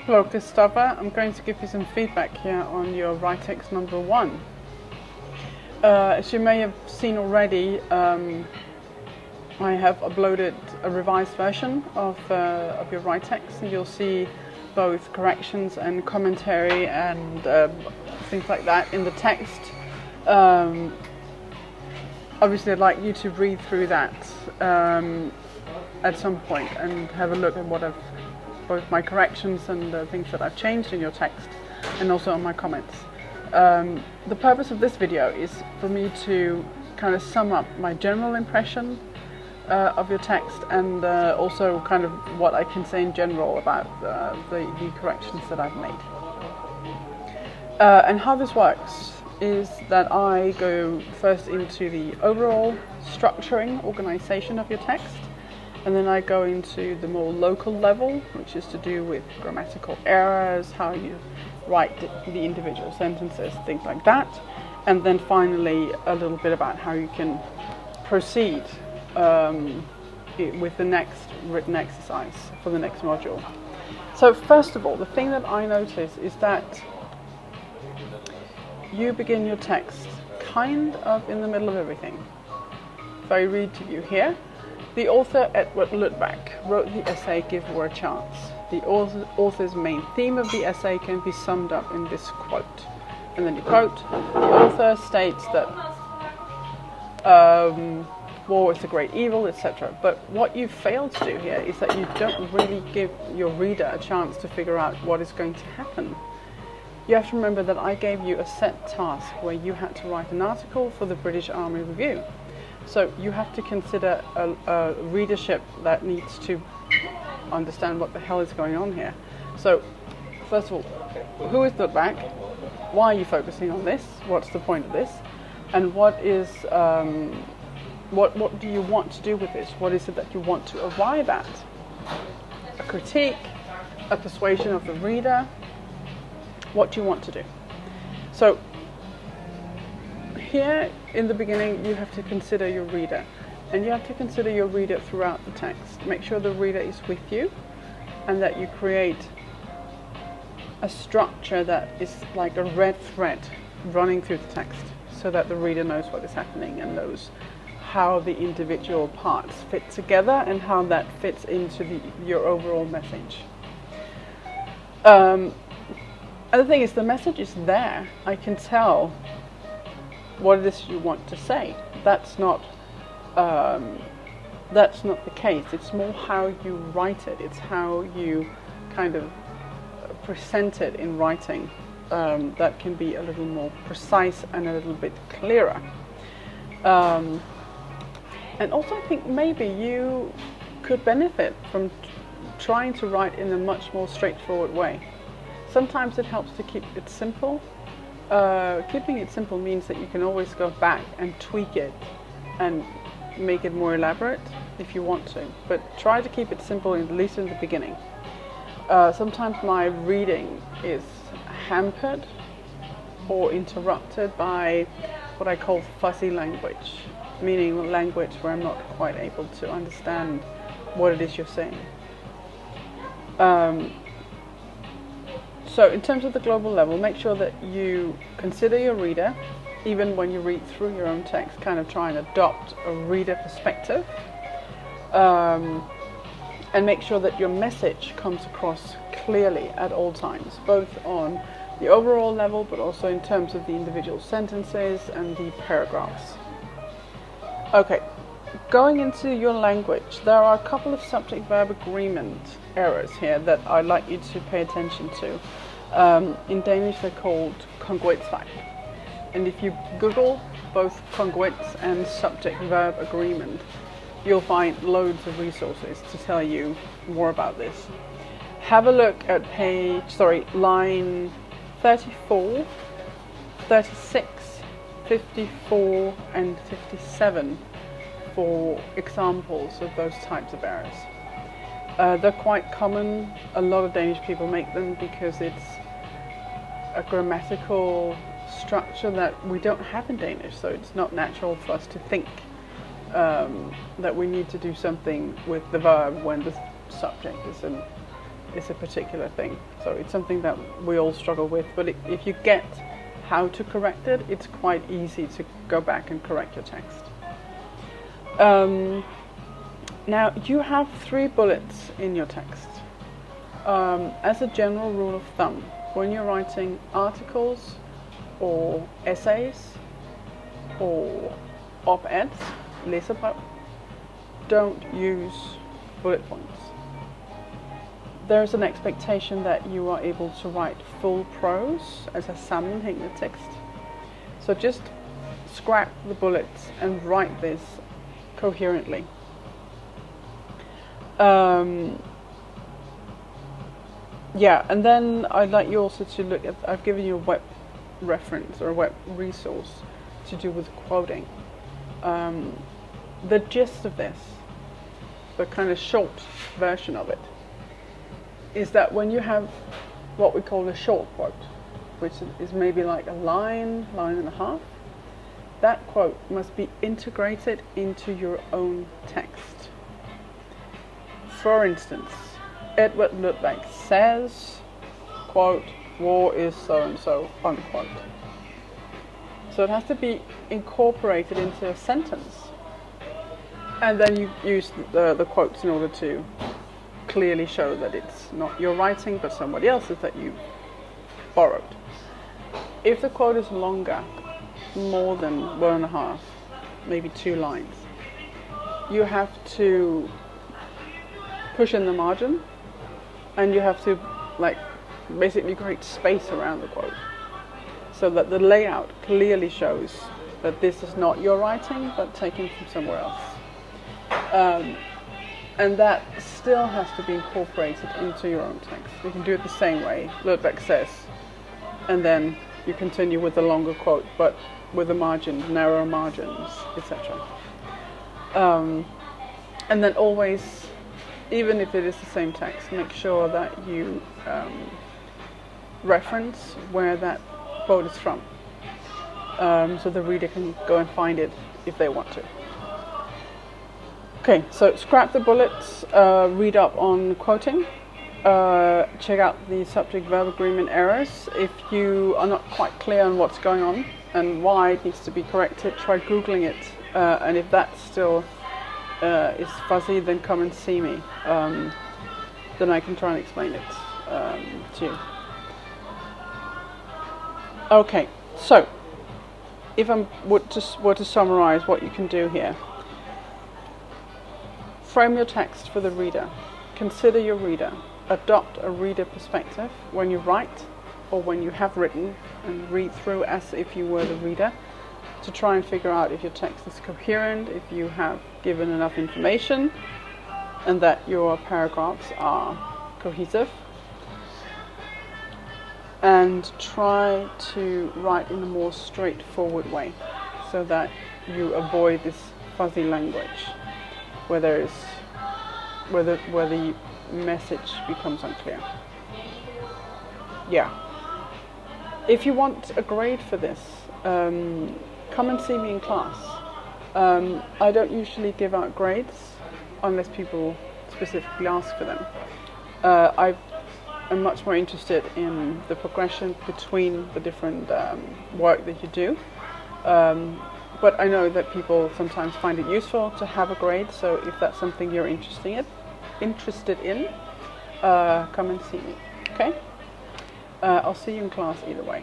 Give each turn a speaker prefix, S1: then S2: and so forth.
S1: Hello Christopher, I'm going to give you some feedback here on your write-text number 1. As you may have seen already, I have uploaded a revised version of your write-text, and you'll see both corrections and commentary and things like that in the text. Obviously I'd like you to read through that at some point and have a look at what both my corrections and the things that I've changed in your text, and also on my comments. The purpose of this video is for me to kind of sum up my general impression of your text, and also kind of what I can say in general about the corrections that I've made. And how this works is that I go first into the overall structuring, organization of your text, and then I go into the more local level, which is to do with grammatical errors, how you write the individual sentences, things like that. And then finally a little bit about how you can proceed with the next written exercise for the next module. So first of all, the thing that I notice is that you begin your text kind of in the middle of everything. If I read to you here, the author Edward Lundberg wrote the essay Give War a Chance. The author's main theme of the essay can be summed up in this quote. And then you quote, the author states that war is a great evil, etc. But what you fail to do here is that you don't really give your reader a chance to figure out what is going to happen. You have to remember that I gave you a set task where you had to write an article for the British Army Review. So you have to consider a readership that needs to understand what the hell is going on here. So first of all, who is Lundberg? Why are you focusing on this? What's the point of this? And what is what do you want to do with this? What is it that you want to arrive at? A critique, a persuasion of the reader. What do you want to do? So here in the beginning you have to consider your reader, and you have to consider your reader throughout the text. Make sure the reader is with you and that you create a structure that is like a red thread running through the text, so that the reader knows what is happening and knows how the individual parts fit together and how that fits into your overall message. And the thing is, the message is there. I can tell what it is you want to say. That's not the case. It's more how you write it. It's how you kind of present it in writing that can be a little more precise and a little bit clearer. And also I think maybe you could benefit from trying to write in a much more straightforward way. Sometimes it helps to keep it simple. Keeping it simple means that you can always go back and tweak it and make it more elaborate if you want to, but try to keep it simple, at least in the beginning. Sometimes my reading is hampered or interrupted by what I call fuzzy language, meaning language where I'm not quite able to understand what it is you're saying. So in terms of the global level, make sure that you consider your reader, even when you read through your own text, kind of try and adopt a reader perspective. And make sure that your message comes across clearly at all times, both on the overall level, but also in terms of the individual sentences and the paragraphs. Okay, going into your language, there are a couple of subject-verb agreement errors here that I'd like you to pay attention to. In Danish they're called kongruensfejl. And if you Google both congruence and subject-verb agreement, you'll find loads of resources to tell you more about this. Have a look at line 34, 36, 54 and 57 for examples of those types of errors. They're quite common. A lot of Danish people make them because it's a grammatical structure that we don't have in Danish, so it's not natural for us to think that we need to do something with the verb when the subject is a particular thing. So it's something that we all struggle with, but if you get how to correct it, it's quite easy to go back and correct your text. Now you have 3 bullets in your text. As a general rule of thumb, when you're writing articles or essays or op-eds, læserbrev, don't use bullet points. There's an expectation that you are able to write full prose as a sammenhængende tekst. So just scrap the bullets and write this coherently. Yeah, and then I'd like you also to look at, I've given you a web reference or a web resource to do with quoting. The gist of this, the kind of short version of it, is that when you have what we call a short quote, which is maybe like a line and a half, that quote must be integrated into your own text. For instance, Edward Lundberg says, quote, war is so and so, unquote. So it has to be incorporated into a sentence. And then you use the quotes in order to clearly show that it's not your writing but somebody else's that you borrowed. If the quote is longer, more than 1.5, maybe 2 lines, you have to push in the margin, and you have to basically create space around the quote so that the layout clearly shows that this is not your writing but taken from somewhere else. And that still has to be incorporated into your own text. You can do it the same way, Lundberg says, and then you continue with the longer quote but with a margin, narrower margins, etc. And then always, even if it is the same text, make sure that you reference where that quote is from, so the reader can go and find it if they want to. Okay, so scrap the bullets, read up on quoting, check out the subject-verb agreement errors. If you are not quite clear on what's going on and why it needs to be corrected, try Googling it, and if that still is fuzzy, then come and see me. Then I can try and explain it to you. Okay, so if I were to summarize what you can do here, frame your text for the reader. Consider your reader. Adopt a reader perspective when you write or when you have written, and read through as if you were the reader to try and figure out if your text is coherent, if you have given enough information, and that your paragraphs are cohesive. And try to write in a more straightforward way so that you avoid this fuzzy language where the message becomes unclear. Yeah. If you want a grade for this, come and see me in class. I don't usually give out grades unless people specifically ask for them. I'm much more interested in the progression between the different work that you do. But I know that people sometimes find it useful to have a grade, so if that's something you're interested in, come and see me, okay? I'll see you in class either way.